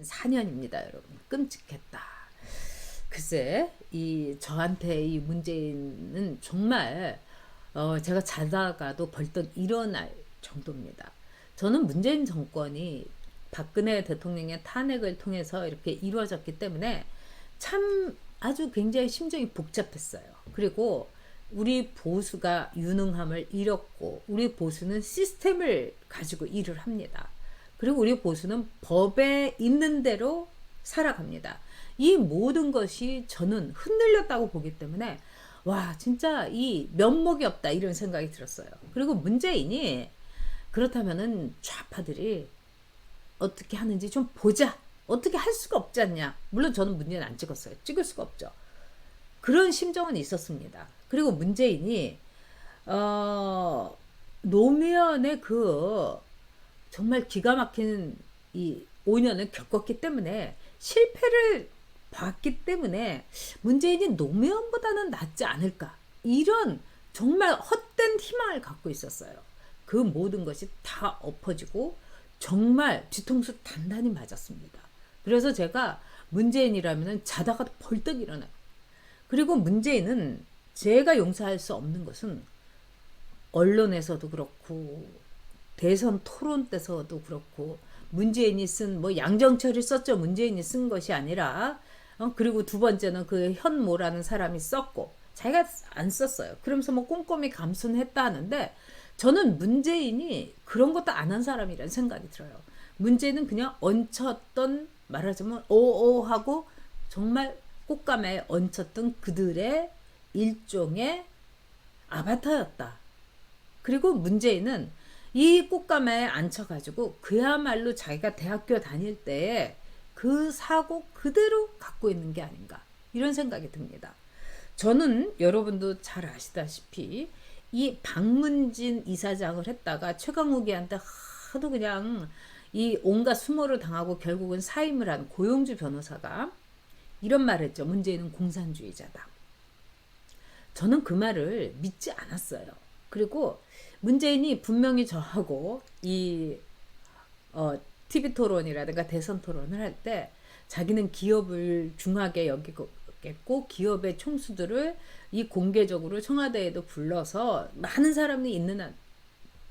4년입니다, 여러분. 끔찍했다. 글쎄, 저한테 이 문재인은 정말 제가 자다가도 벌떡 일어날 정도입니다. 저는 문재인 정권이 박근혜 대통령의 탄핵을 통해서 이렇게 이루어졌기 때문에 참 아주 굉장히 심정이 복잡했어요. 그리고 우리 보수가 유능함을 잃었고, 우리 보수는 시스템을 가지고 일을 합니다. 그리고 우리 보수는 법에 있는 대로 살아갑니다. 이 모든 것이 저는 흔들렸다고 보기 때문에 와, 진짜 이 면목이 없다, 이런 생각이 들었어요. 그리고 문재인이 그렇다면은 좌파들이 어떻게 하는지 좀 보자. 어떻게 할 수가 없지 않냐. 물론 저는 문재인 안 찍었어요. 찍을 수가 없죠. 그런 심정은 있었습니다. 그리고 문재인이 노무현의 정말 기가 막힌 이 5년을 겪었기 때문에, 실패를 봤기 때문에 문재인이 노무현보다는 낫지 않을까, 이런 정말 헛된 희망을 갖고 있었어요. 그 모든 것이 다 엎어지고 정말 뒤통수 단단히 맞았습니다. 그래서 제가 문재인이라면 자다가도 벌떡 일어나요. 그리고 문재인은 제가 용서할 수 없는 것은 언론에서도 그렇고 대선 토론 때서도 그렇고, 문재인이 쓴 양정철이 썼죠. 문재인이 쓴 것이 아니라 그리고 두 번째는 그 현모라는 사람이 썼고, 자기가 안 썼어요. 그러면서 꼼꼼히 감순했다 하는데, 저는 문재인이 그런 것도 안 한 사람이라는 생각이 들어요. 문재인은 그냥 얹혔던, 말하자면 오오하고 정말 꽃감에 얹혔던 그들의 일종의 아바타였다. 그리고 문재인은 이 꽃감에 앉혀가지고 그야말로 자기가 대학교 다닐 때에 그 사고 그대로 갖고 있는 게 아닌가, 이런 생각이 듭니다. 저는 여러분도 잘 아시다시피 이 박문진 이사장을 했다가 최강욱이한테 하도 그냥 이 온갖 수모를 당하고 결국은 사임을 한 고용주 변호사가 이런 말을 했죠. 문재인은 공산주의자다. 저는 그 말을 믿지 않았어요. 그리고 문재인이 분명히 저하고 TV 토론이라든가 대선 토론을 할 때 자기는 기업을 중하게 여기겠고, 기업의 총수들을 공개적으로 청와대에도 불러서 많은 사람이 있는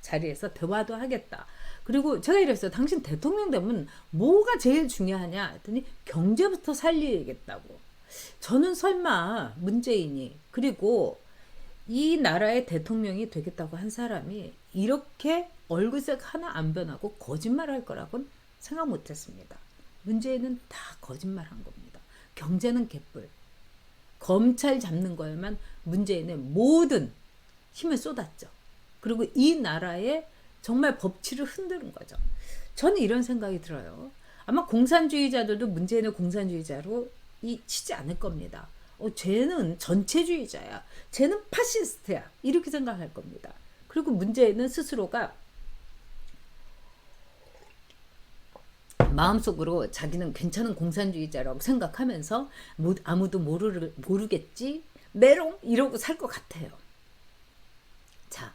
자리에서 대화도 하겠다. 그리고 제가 이랬어요. 당신 대통령 되면 뭐가 제일 중요하냐 했더니 경제부터 살리겠다고. 저는 설마 문재인이, 그리고 이 나라의 대통령이 되겠다고 한 사람이 이렇게 얼굴색 하나 안 변하고 거짓말 할 거라고는 생각 못했습니다. 문재인은 다 거짓말한 겁니다. 경제는 개뿔. 검찰 잡는 거에만 문재인의 모든 힘을 쏟았죠. 그리고 이 나라의 정말 법치를 흔드는 거죠. 저는 이런 생각이 들어요. 아마 공산주의자들도 문재인을 공산주의자로 치지 않을 겁니다. 쟤는 전체주의자야. 쟤는 파시스트야. 이렇게 생각할 겁니다. 그리고 문재인은 스스로가 마음속으로 자기는 괜찮은 공산주의자라고 생각하면서 아무도 모르겠지? 메롱! 이러고 살 것 같아요. 자,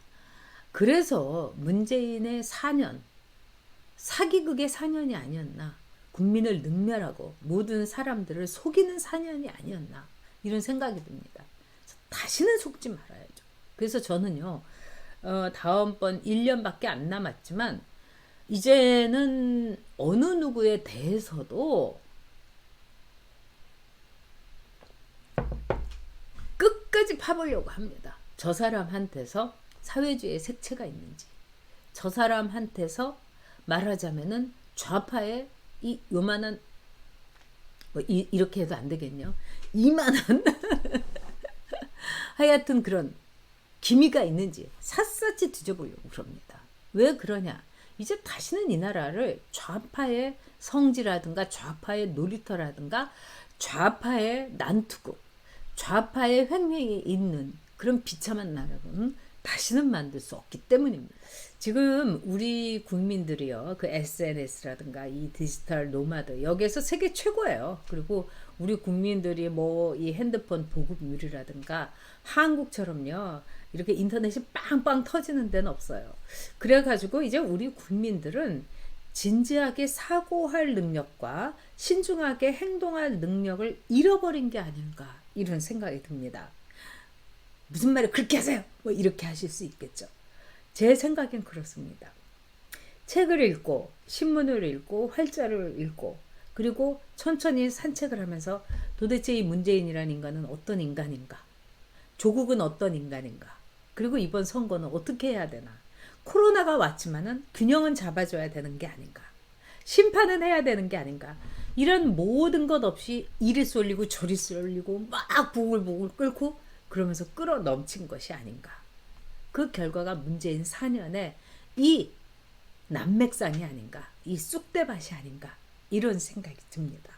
그래서 문재인의 4년, 사기극의 4년이 아니었나. 국민을 능멸하고 모든 사람들을 속이는 4년이 아니었나. 이런 생각이 듭니다. 다시는 속지 말아야죠. 그래서 저는요, 다음번 1년밖에 안 남았지만 이제는 어느 누구에 대해서도 끝까지 파보려고 합니다. 저 사람한테서 사회주의의 색채가 있는지, 저 사람한테서 말하자면은 좌파의 요만한 이렇게 해도 안 되겠냐? 이만한 하여튼 그런 기미가 있는지 샅샅이 뒤져보려고 그럽니다. 왜 그러냐? 이제 다시는 이 나라를 좌파의 성지라든가 좌파의 놀이터라든가 좌파의 난투극, 좌파의 횡령이 있는 그런 비참한 나라로는 다시는 만들 수 없기 때문입니다. 지금 우리 국민들이요, 그 SNS라든가 이 디지털 노마드, 여기에서 세계 최고예요. 그리고 우리 국민들이 이 핸드폰 보급률이라든가 한국처럼요, 이렇게 인터넷이 빵빵 터지는 데는 없어요. 그래가지고 이제 우리 국민들은 진지하게 사고할 능력과 신중하게 행동할 능력을 잃어버린 게 아닌가 이런 생각이 듭니다. 무슨 말을 그렇게 하세요? 뭐 이렇게 하실 수 있겠죠. 제 생각엔 그렇습니다. 책을 읽고 신문을 읽고 활자를 읽고 그리고 천천히 산책을 하면서 도대체 이 문재인이라는 인간은 어떤 인간인가? 조국은 어떤 인간인가? 그리고 이번 선거는 어떻게 해야 되나? 코로나가 왔지만은 균형은 잡아줘야 되는 게 아닌가? 심판은 해야 되는 게 아닌가? 이런 모든 것 없이 이리 쏠리고 저리 쏠리고 막 부글부글 끓고 그러면서 끌어 넘친 것이 아닌가? 그 결과가 문재인 4년의 이 난맥상이 아닌가? 이 쑥대밭이 아닌가? 이런 생각이 듭니다.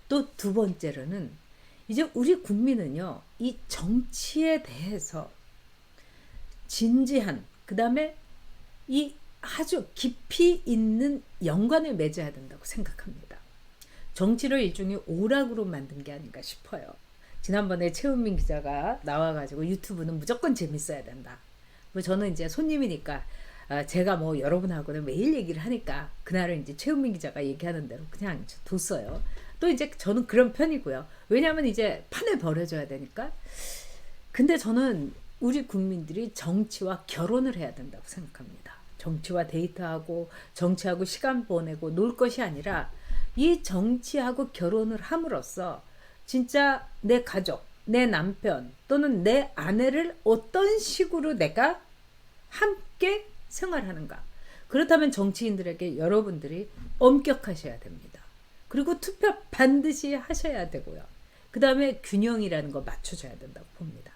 또 두 번째로는 이제 우리 국민은요, 이 정치에 대해서 진지한, 그 다음에 이 아주 깊이 있는 연관을 맺어야 된다고 생각합니다. 정치를 일종의 오락으로 만든 게 아닌가 싶어요. 지난번에 최은민 기자가 나와가지고 유튜브는 무조건 재밌어야 된다. 뭐 저는 이제 손님이니까 제가 뭐 여러분하고는 매일 얘기를 하니까 그날은 이제 최은민 기자가 얘기하는 대로 그냥 뒀어요. 또 이제 저는 그런 편이고요. 왜냐하면 이제 판을 벌여줘야 되니까. 근데 저는 우리 국민들이 정치와 결혼을 해야 된다고 생각합니다. 정치와 데이트하고 정치하고 시간 보내고 놀 것이 아니라 이 정치하고 결혼을 함으로써 진짜 내 가족, 내 남편 또는 내 아내를 어떤 식으로 내가 함께 생활하는가. 그렇다면 정치인들에게 여러분들이 엄격하셔야 됩니다. 그리고 투표 반드시 하셔야 되고요. 그 다음에 균형이라는 거 맞춰줘야 된다고 봅니다.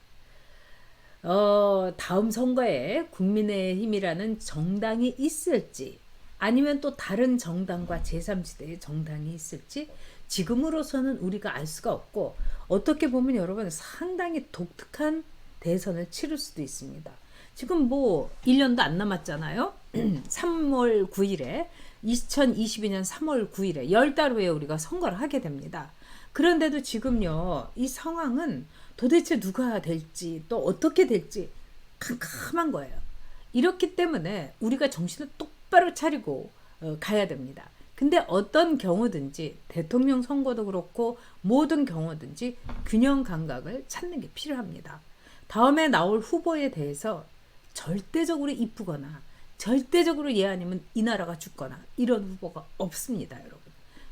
다음 선거에 국민의힘이라는 정당이 있을지 아니면 또 다른 정당과 제3지대의 정당이 있을지 지금으로서는 우리가 알 수가 없고 어떻게 보면 여러분 상당히 독특한 대선을 치를 수도 있습니다. 지금 뭐 1년도 안 남았잖아요. 3월 9일에 2022년 3월 9일에 10달 후에 우리가 선거를 하게 됩니다. 그런데도 지금요 이 상황은 도대체 누가 될지 또 어떻게 될지 캄캄한 거예요. 이렇기 때문에 우리가 정신을 똑바로 차리고 가야 됩니다. 근데 어떤 경우든지 대통령 선거도 그렇고 모든 경우든지 균형 감각을 찾는 게 필요합니다. 다음에 나올 후보에 대해서 절대적으로 이쁘거나 절대적으로 얘 아니면 이 나라가 죽거나 이런 후보가 없습니다, 여러분.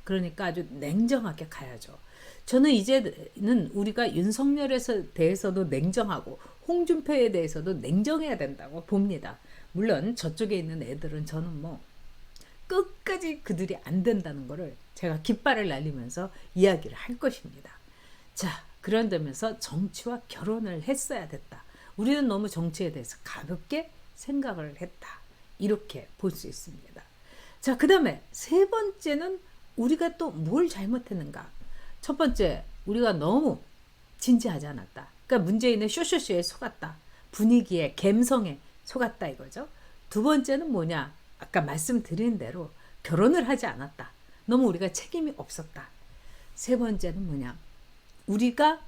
그러니까 아주 냉정하게 가야죠. 저는 이제는 우리가 윤석열에 대해서도 냉정하고 홍준표에 대해서도 냉정해야 된다고 봅니다. 물론 저쪽에 있는 애들은 저는 뭐 끝까지 그들이 안 된다는 거를 제가 깃발을 날리면서 이야기를 할 것입니다. 자, 그런다면서 정치와 결혼을 했어야 됐다. 우리는 너무 정치에 대해서 가볍게 생각을 했다. 이렇게 볼 수 있습니다. 자, 그 다음에 세 번째는 우리가 또 뭘 잘못했는가? 첫 번째, 우리가 너무 진지하지 않았다. 그러니까 문재인의 쇼쇼쇼에 속았다. 분위기에, 감성에 속았다 이거죠. 두 번째는 뭐냐? 아까 말씀드린 대로 결혼을 하지 않았다. 너무 우리가 책임이 없었다. 세 번째는 뭐냐? 우리가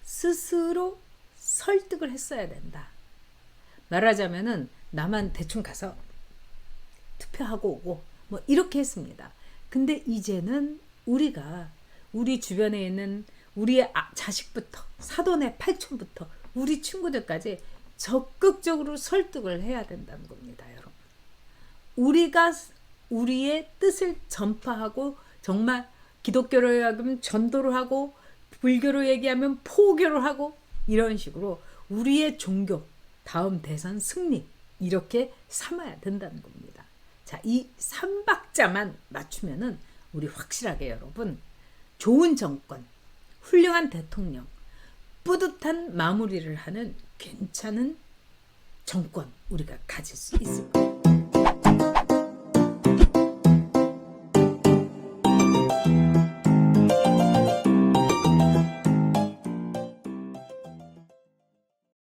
스스로 설득을 했어야 된다. 말하자면은 나만 대충 가서 투표하고 오고 뭐 이렇게 했습니다. 근데 이제는 우리가 우리 주변에 있는 우리의 자식부터 사돈의 팔촌부터 우리 친구들까지 적극적으로 설득을 해야 된다는 겁니다, 여러분. 우리가 우리의 뜻을 전파하고 정말 기독교로 하면 전도를 하고 불교로 얘기하면 포교를 하고 이런 식으로 우리의 종교 다음 대선 승리 이렇게 삼아야 된다는 겁니다. 자, 이 3박자만 맞추면은 우리 확실하게 여러분 좋은 정권, 훌륭한 대통령, 뿌듯한 마무리를 하는 괜찮은 정권 우리가 가질 수 있을 겁니다.